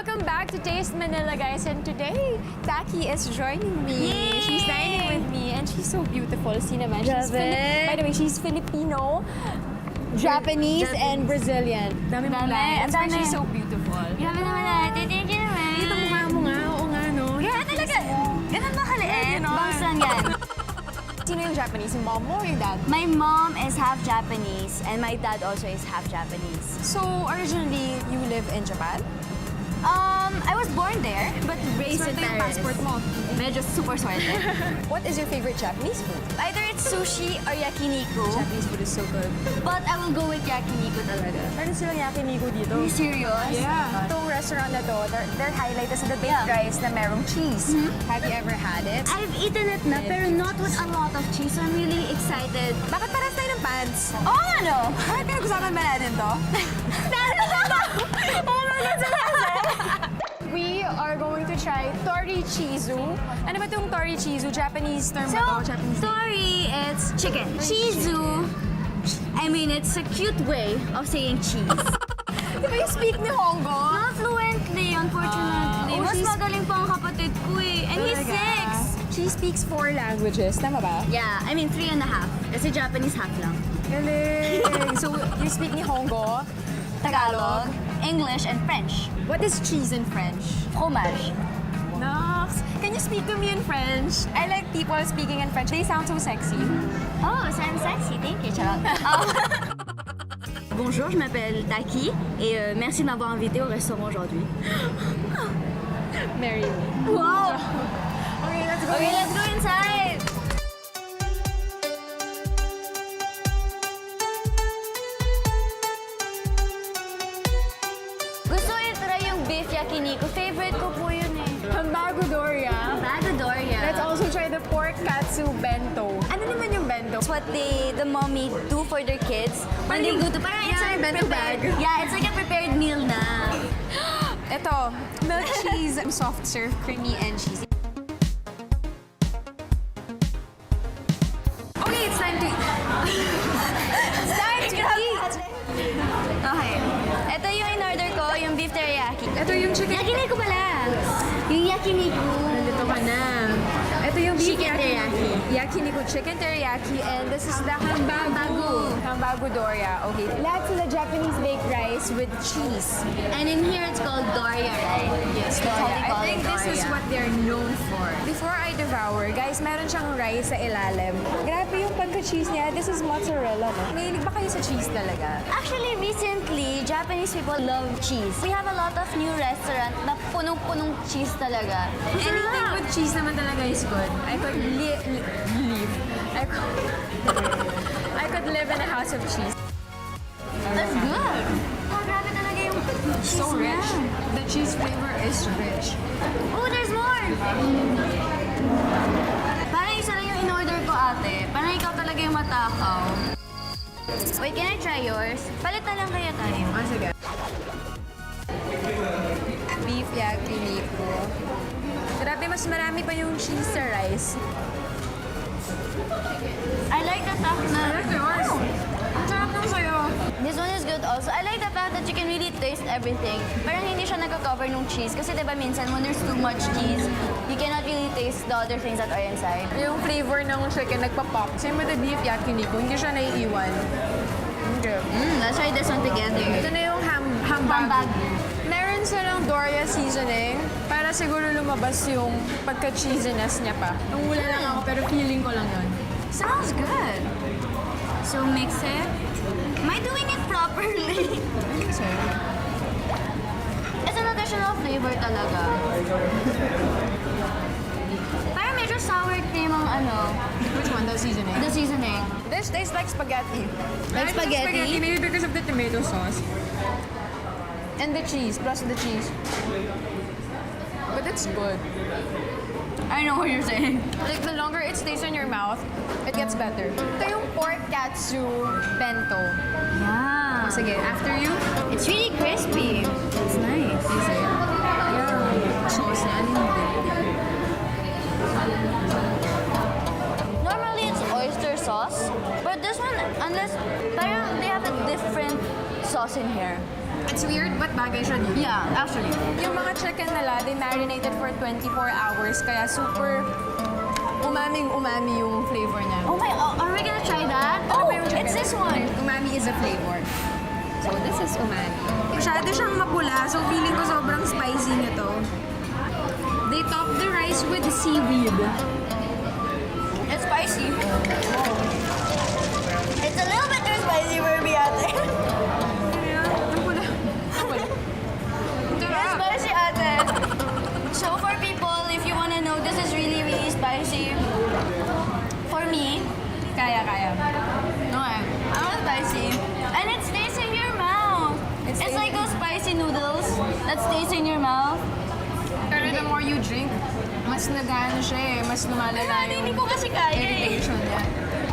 Welcome back to Taste Manila, guys. And today, Taki is joining me. Yay! She's dining with me, and she's so beautiful. See naman, she's by the way, she's Filipino, Japanese, and Brazilian. Dami mong lines, but she's so beautiful. Grabe naman natin. Thank you naman. Dito mukha mo nga, oo nga, no? Yeah, talaga. Ganun ba kaliit? Ganon. Bangs lang yan. Sino yung Japanese? Yung mom mo or yung dad? My mom is half Japanese and my dad also is half Japanese. So, originally, you live in Japan? I was born there, but raised in Swerte yung Paris. passport mo. Medyo super swerte. What is your favorite Japanese food? Either it's sushi or yakiniku, Japanese food is so good. but I will go with yakiniku talaga. Meron silang yakiniku dito. Are you serious? Yeah. Itong restaurant na to, their highlight is the baked rice na merong cheese. Have you ever had it? I've eaten it na, pero not with a lot of cheese. So I'm really excited. Bakit paras tayo ng pants? Oh, ano? Bakit pinag-usapan ba natin to? We are going to try Tori Chizu. Ano ba itong Tori Chizu? Japanese term So, ba to? Japanese Tori, it's chicken. Chizu, I mean, it's a cute way of saying cheese. Di ba you speak ni Hongo? Not fluently, unfortunately. Oh, Mas she's- magaling pa ang kapatid ko eh. And he's Talaga? 6. She speaks 4 languages. Tama ba? Yeah, I mean 3.5. Kasi Japanese half lang. Galing! So, you speak ni Hongo, Tagalog, English, and French. What is cheese in French? Fromage. Nox! Can you speak to me in French? I like people speaking in French. They sound so sexy. Oh, so I'm sexy. Thank you, Charlotte. Bonjour, je m'appelle Taki et merci de m'avoir invité au restaurant aujourd'hui. Marry me. Wow! Okay, let's go. Okay, let's go inside. Gusto ko i-try yung beef yakiniku. Favorite ko po yun eh. Hambagodoria. Bagodoria. Let's also try the pork katsu bento. Ano naman yung bento? It's what the mommy do for their kids when they go to parang it's Yeah, like bento prepared. bag. Yeah, it's like a prepared meal na. Ito, milk cheese, soft serve, creamy and cheesy. Okay, it's time to eat. It's time to eat. Okay. Ito yung in-order ko, yung beef teriyaki. Ito yung chicken. Yakiniku pala. Yung yakiniku. Nandito ka na. Ito yung beef Chicken teriyaki. Yakiniku chicken teriyaki, and this is the hambagodoria. Okay, that's the Japanese baked rice with cheese. And in here, it's called Doria, right? Yes, That's how they I call think it, this is Doria. what they're known for. Before I devour, guys, meron siyang rice sa ilalim. Grabe yung pagka-cheese niya. This is mozzarella, no? Mahilig ba kayo sa cheese talaga? Actually, recently, Japanese people love cheese. We have a lot of new restaurants na punong-punong cheese talaga. Anything with cheese naman talaga is good. I could live. I could live in a house of cheese. That's good. Oh, grabe talaga yung cheese So niya. rich. The cheese flavor is rich. Oh, there's more! Parang isa lang yung in-order ko, ate. Parang ikaw talaga yung matakaw. Wait, can I try yours? Palit na lang kaya tayo. Ah, sige. Beef yakiniku. Grabe, mas marami pa yung cheese sa rice. I like the fact na... yours. Ang sarap ng sayo. This one is good also. I like the fact that you can really taste everything. Parang hindi siya nagko-cover ng cheese. Kasi diba minsan, when there's too much cheese, you cannot really taste the other things that are inside. Yung flavor ng chicken nagpa-pop. Same with the beef yakiniku, hindi siya naiiwan. Okay. Let's try this one together. Ito na yung hambago. Hambago. Meron silang Doria seasoning para siguro lumabas yung pagka-cheesiness niya pa. Nungula lang ako pero feeling ko lang yun. Sounds good. So mix it. Am I doing it properly? So, It's an additional flavor talaga. Parang medyo sour cream ang ano, which one? The seasoning? the seasoning. This tastes like spaghetti. Like spaghetti? Maybe because of the tomato sauce. And the cheese, plus the cheese. But it's good. I know what you're saying. Like, the longer it stays in your mouth, it gets better. Ito yung pork katsu bento. Yeah. Sige, after you. It's really crispy. It's nice. Yeah. Sauce niya. Ano yung Normally it's oyster sauce, but this one, unless parang they have a different sauce in here. It's weird, but bagay siya dito. Yeah, actually. Yung mga chicken nila, they marinated for 24 hours, kaya super umaming-umami yung flavor niya. Oh my, are we gonna try that? Ano ba yung chicken? It's this one. Umami is a flavor. So this is umami. Masyado siyang mapula, so feeling ko sobrang spicy nito. They top the rice with seaweed. It's spicy. It's a little bit too spicy for me ate. It's spicy ate. So for people, if you wanna know, this is really, really spicy. For me, Kaya. no, I'm not spicy. And it stays in your mouth. It's like those spicy noodles that stays in your mouth. Pero the more you drink, mas nagano siya eh, mas lumalala Hindi ko kasi kaya eh. irritation niya.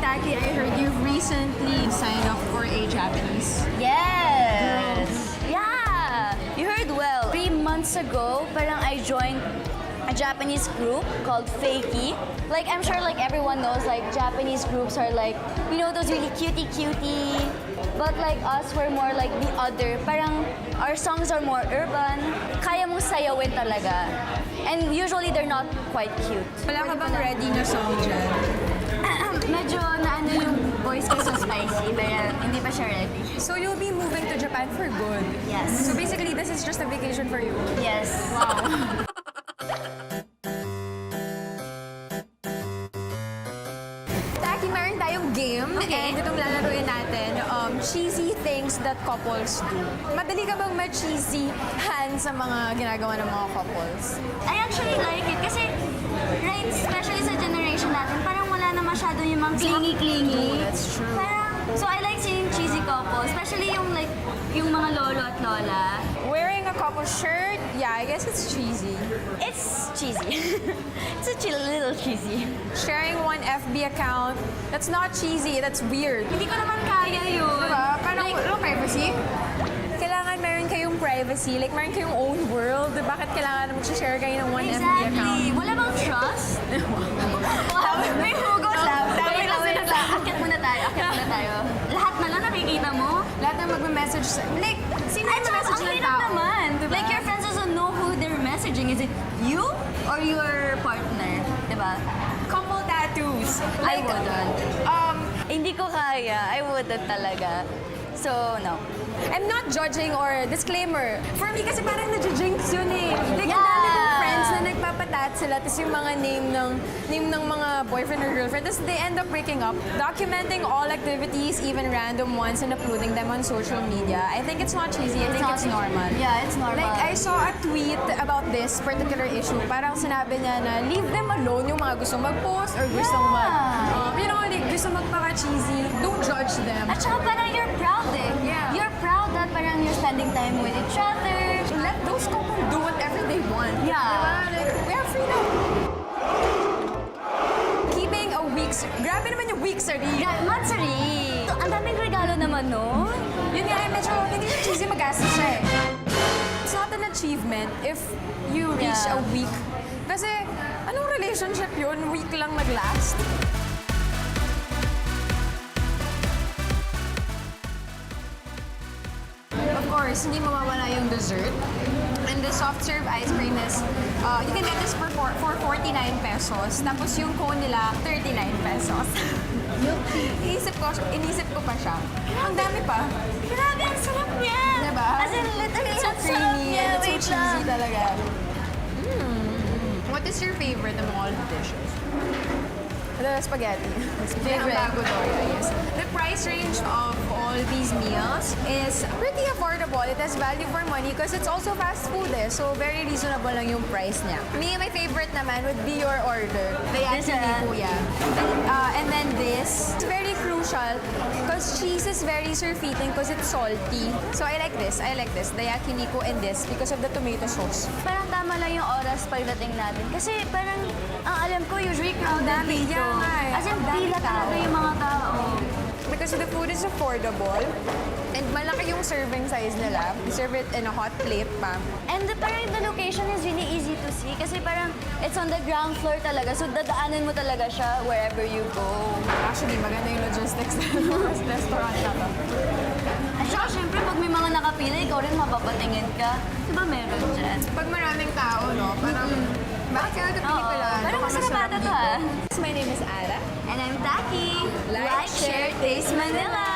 Taki, I heard you've recently signed up for a Japanese. Yes! Yeah! You heard well. 3 months ago, parang I joined a Japanese group called Fakey. Like, I'm sure like everyone knows like Japanese groups are like, you know, those really cutie. But like us, we're more like the other. Parang our songs are more urban. Kaya mong sayawin talaga. And usually they're not quite cute. Wala ka bang ready na song dyan? Medyo na ano yung voice ko so spicy, pero hindi pa siya ready. So you'll be moving to Japan for good? Yes. So basically, this is just a vacation for you? Yes. Wow. Taki, meron tayong game. Okay. And itong lalaroin natin, cheesy things that couples do. Madali ka bang ma-cheesy hands sa mga ginagawa ng mga couples? I actually like it kasi, right, especially sa generation natin, parang wala na masyado yung mga clingy-clingy. That's true. Parang, so I like seeing cheesy couples, especially yung like, yung mga lolo at lola. Wearing a couple shirt, yeah, I guess it's cheesy. It's cheesy. It's a little cheesy. Sharing one FB account, that's not cheesy, that's weird. Hindi ko naman kaya yun. Diba? Parang Like, no privacy. Kailangan meron kayong privacy, like meron kayong own world. Bakit kailangan mag-share kayo ng one FB account? exactly. Wala bang trust? Wow, may hugot lang. Wait lang. Akit muna tayo. Lahat na lang nakikita mo. Lahat ng magme-message sa... Like, sino Ay, yung tsaka message ang ng hirap tao? naman. Diba? Like, your friends doesn't know who they're messaging. Is it you or your partner? Diba? Couple tattoos. I wouldn't. Hindi ko kaya. I wouldn't talaga. So, no. I'm not judging or disclaimer. For me, kasi parang nadjudginx yun eh. Like, Yeah. ang dami kong friends na nagpapatat sila, tapos yung mga name ng mga boyfriend or girlfriend, tapos they end up breaking up, documenting all activities, even random ones, and uploading them on social media. I think it's not cheesy. I think it's normal. Yeah, it's normal. Like, I saw a tweet about this particular issue. Parang sinabi niya na leave them alone yung mga gustong mag-post or gustong you know, like, gusto magpaka-cheesy. Don't judge them. At saka parang you're proud eh. Yeah. You're proud that parang you're spending time with each other. Let those couples do whatever they want. Yeah. Diba? Like, we have freedom. Keeping a week's... Grabe naman yung week sarili. Yeah, matsari. Ang daming regalo naman, no? Yun nga, medyo hindi siya cheesy, magastos siya eh. It's not an achievement if you reach Yeah. a week. Kasi, anong relationship yun? Week lang nag-last. Of course, hindi mawawala yung dessert. And the soft serve ice cream is, you can get this for 49 pesos. Tapos yung cone nila, 39 pesos. Inisip ko pa siya. Ang dami pa. Grabe, ang sarap niya! Diba? As in, literally, It's so ang sarap creamy niya. and it's so Wait cheesy lang. talaga. What is your favorite among all the dishes? The spaghetti. Favorite? Ang bago to, yes. The price range of all these meals is pretty affordable. It has value for money because it's also fast food eh. So very reasonable lang yung price niya. Me, my favorite naman would be your order. The This yakini one? kuya. And then this. It's very crucial because cheese is very surfeiting because it's salty. So I like this. The yakiniku and this because of the tomato sauce. Parang tama lang yung oras pagdating natin. Kasi parang, ang alam ko, usually crowded dito. Yeah nga eh. As in, Ang dami pila tao. talaga yung mga tao. Because the food is affordable and malaki yung serving size nila. They serve it in a hot plate pa. And parang the location is really easy to see kasi parang it's on the ground floor talaga. So dadaanan mo talaga siya wherever you go. Actually, maganda yung logistics ng restaurant na to. At saka syempre, pag may mga nakapila, ikaw rin mapapatingin ka. Diba meron dyan? Pag marami Bakit ka ito pelikula? Parang masarap ata to ha. My name is Arra. And I'm Taki. Like, Share, Taste Manila.